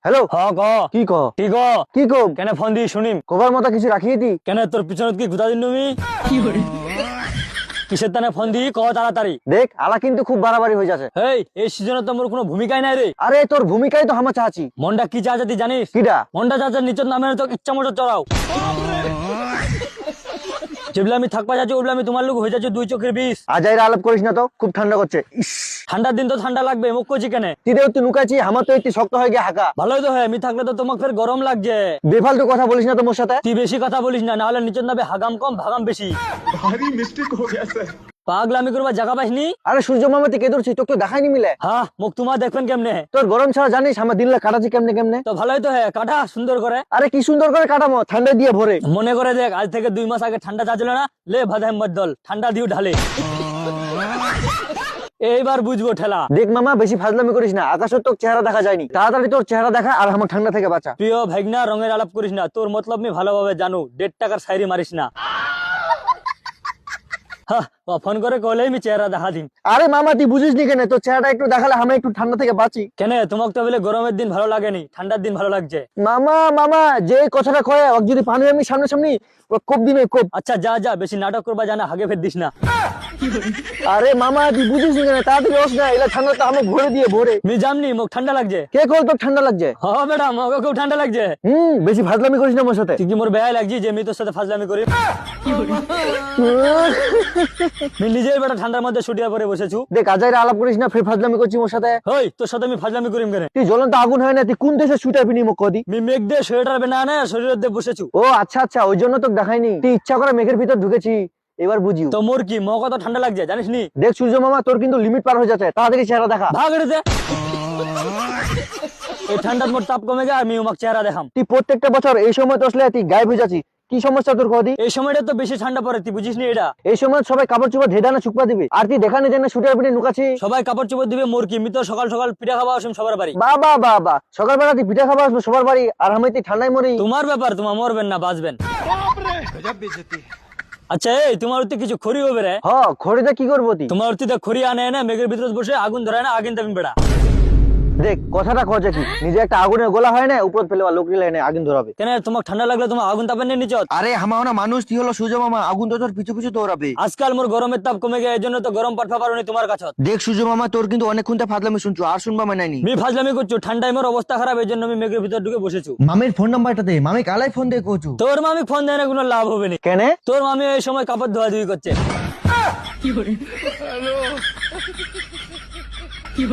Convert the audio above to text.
Hello হ্যাঁ ক কি ক ঠিক কি কো কেন ফোন দি শুনিম কবার মতো কিছু রাখিয়ে দি কেন তোর পিছনত কি গুতা দিন তুমি কিসের তানে ফোন দি ক তাড়াতাড়ি দেখ আলা কিন্তু খুব বাড়াবাড়ি হয়ে যাচ্ছে। এই সিজনে তো মোর কোনো ভূমিকাই নাই রে। আরে তোর ভূমিকাই তো হামা চাচ্ছি। মনটা কি চাচা তুই জানিস? কিডা মনটা চাচার নিচের নামে তো ইচ্ছা মতো চড়াও যেগুলো আমি থাকবা যাচ্ছি ওগুলো আমি তোমার লোক হয়ে যাচ্ছে দুই চোখের বিষ। আজাইরা আলাপ করিস না তো, খুব ঠান্ডা করছে। ইস ঠান্ডার দিন তো ঠান্ডা লাগবে মুখ করছি কেন? তিরেও তুই লুকাচ্ছি, আমার তো একটু শক্ত হয়ে গিয়ে হাঁকা। ভালোই তো হয় আমি থাকলে তো তোমাকে ফের গরম লাগছে। বেফালতু কথা বলিস না তোমার সাথে। তুই বেশি কথা বলিস না, নাহলে নিচের নামে হাগাম কম ভাগাম বেশি। भारी मिस्टेक हो गया सर। পাগলামি করবা জায়গা পাইনি। আরে সূর্য মামা তুই কে ধরছিস, তোকে তো দেখাইনি মিলে। হ্যাঁ মুখ তোমার দেখবেন কেমনে? তোর গরম ছাড়া জানিস আমার দিনলা কাটাচ্ছি কেমনে কেমনে। তো ভালোই তো হয় কাটা সুন্দর করে। আরে কি সুন্দর করে কাটামো, ঠান্ডা দিয়ে ভরে। মনে করে দেখ আজ থেকে 2 মাস আগে ঠান্ডা চাচ্ছিল না, লে ভাদাই মদ্দল ঠান্ডা দিও ঢালে। এইবার বুঝবো ঠেলা। দেখ মামা বেশি ফাজলামি করিস না, আকাশের তোর চেহারা দেখা যায়নি। তাড়াতাড়ি তোর চেহারা দেখা আর আমার ঠান্ডা থেকে বাঁচা। প্রিয় ভাগনা রঙের আলাপ করিস না, তোর মতলব আমি ভালোভাবে জানু। 1.5 টাকার শায়রি মারিস না। হ্যাঁ ফোন করে কলেই আমি চেহারা দেখা দিন। আরে মামা তুই বুঝিস নি কেন, তোর চেহারাটা একটু দেখালে আমি একটু ঠান্ডা থেকে বাঁচি। কেন তোমাকে তো বলে গরমের দিন ভালো লাগেনি, ঠান্ডার দিন ভালো লাগছে। মামা মামা যে কথাটা কয় ওকে যদি পানি আমি সামনে সামনে কোপ দিবে কোপ। আচ্ছা যা যা বেশি নাটক করবা জানা, হাগে ফের দিস না। আরে মামা তুই বুঝিস নি কেন, তাড়াতাড়ি ওস না, এলা ঠান্ডাটা আমি ভরে দিয়ে ভরে। আমি জামনি মুখ ঠান্ডা লাগছে। কে কল তোর ঠান্ডা লাগছে? হ্যাঁ ম্যাডাম আমাকে খুব ঠান্ডা লাগছে। বেশি ফাজলামি করিস না আমার সাথে। তুই কি মোর বেহায় লাগছি যে আমি তোর সাথে ফাজলামি করি? আমি নিজের বেটা ঠান্ডার মধ্যে ছুটিয়া পরে বসেছু। দেখ আজাইরা আলাপ করিস না, ফের ফাজলামি করছিস মোর সাথে। হই তোর সাথে আমি ফাজলামি করিম কেন? তুই জ্বলন্ত আগুন হয় না, তুই কোন দেশে শুটার পিনি মুখ কদি? আমি মেঘ দিয়ে সোয়েটার বেনা না শরীরের দিয়ে বসেছু। ও আচ্ছা আচ্ছা, ওই জন্য তোকে দেখাইনি। তুই ইচ্ছা করে মেঘের ভিতর ঢুকেছি, এবার বুঝিও। তো মোর কি মুখ কত ঠান্ডা লাগছে জানিস নি? দেখ সূর্য মামা তোর কিন্তু লিমিট পার হয়ে যাচ্ছে, তাড়াতাড়ি চেহারা দেখা। ভাগ রেতে। এই ঠান্ডার মোর তাপ কমে গেছে, আমি উমাক চেহারা দেখাম। তুই প্রত্যেকটা বছর এই সময় তো আসলে তুই গায়েব হয়ে যাচ্ছিস, কি সমস্যা তোর কদি? এই সময়টা তো বেশি ঠান্ডা পড়ে, তুই বুঝিস নি এটা? এই সময় সবাই কাপড় চোপড় ধেদা না শুকবা দিবে, আর তুই দেখানি দেন না শুটার পিনে লুকাচ্ছি। সবাই কাপড় চোপড় দিবে, মোর কি আমি তো সকাল সকাল পিঠা খাওয়া আসম সবার বাড়ি। বাবা বাবা সকালবেলা তুই পিঠা খাবার আসবো সবার বাড়ি, আর আমি তুই ঠান্ডায় মরি। তোমার ব্যাপার, তোমার মরবেন না বাঁচবেন। আচ্ছা এই তোমার উত্তে কিছু খড়ি হবে রে? হ খড়িতে কি করবো তুই? তোমার উত্তে খড়ি আনে না মেঘের ভিতরে বসে আগুন ধরায় না, আগুন দেবেন বেড়া। দেখ কথাটা কছে কি, নিজে একটা আগুনের গোলা হয় না, উপর ফেলে লোক লাইনে আগুন ধরাবে। কেন তোমার ঠান্ডা লাগলে তোমার আগুন তাপেন না নিচত? আরে হামাও না মানুষ, তুই হলো সূর্য মামা, আগুন তো তোর পিছু পিছু দৌড়াবে। আজকাল মোর গরমের তাপ কমে গেছে, এই জন্য তো গরম পাঠা পারোনি তোমার কাছে। দেখ সূর্য মামা তোর কিন্তু অনেকক্ষণ তা ফাজলামি শুনছো, আর শুনবা মানাইনি। আমি ফাজলামি করছো, ঠান্ডায় মোর অবস্থা খারাপ, এই জন্য আমি মেঘের ভিতর ঢুকে বসেছি। মামির ফোন নাম্বারটা দে, মামি কালাই ফোন দিয়ে কোচু। তোর মামি ফোন দেয় না, কোনো লাভ হবে না। কেন? তোর মামি এই সময় কাপড় ধোয়া ধুই করছে। কি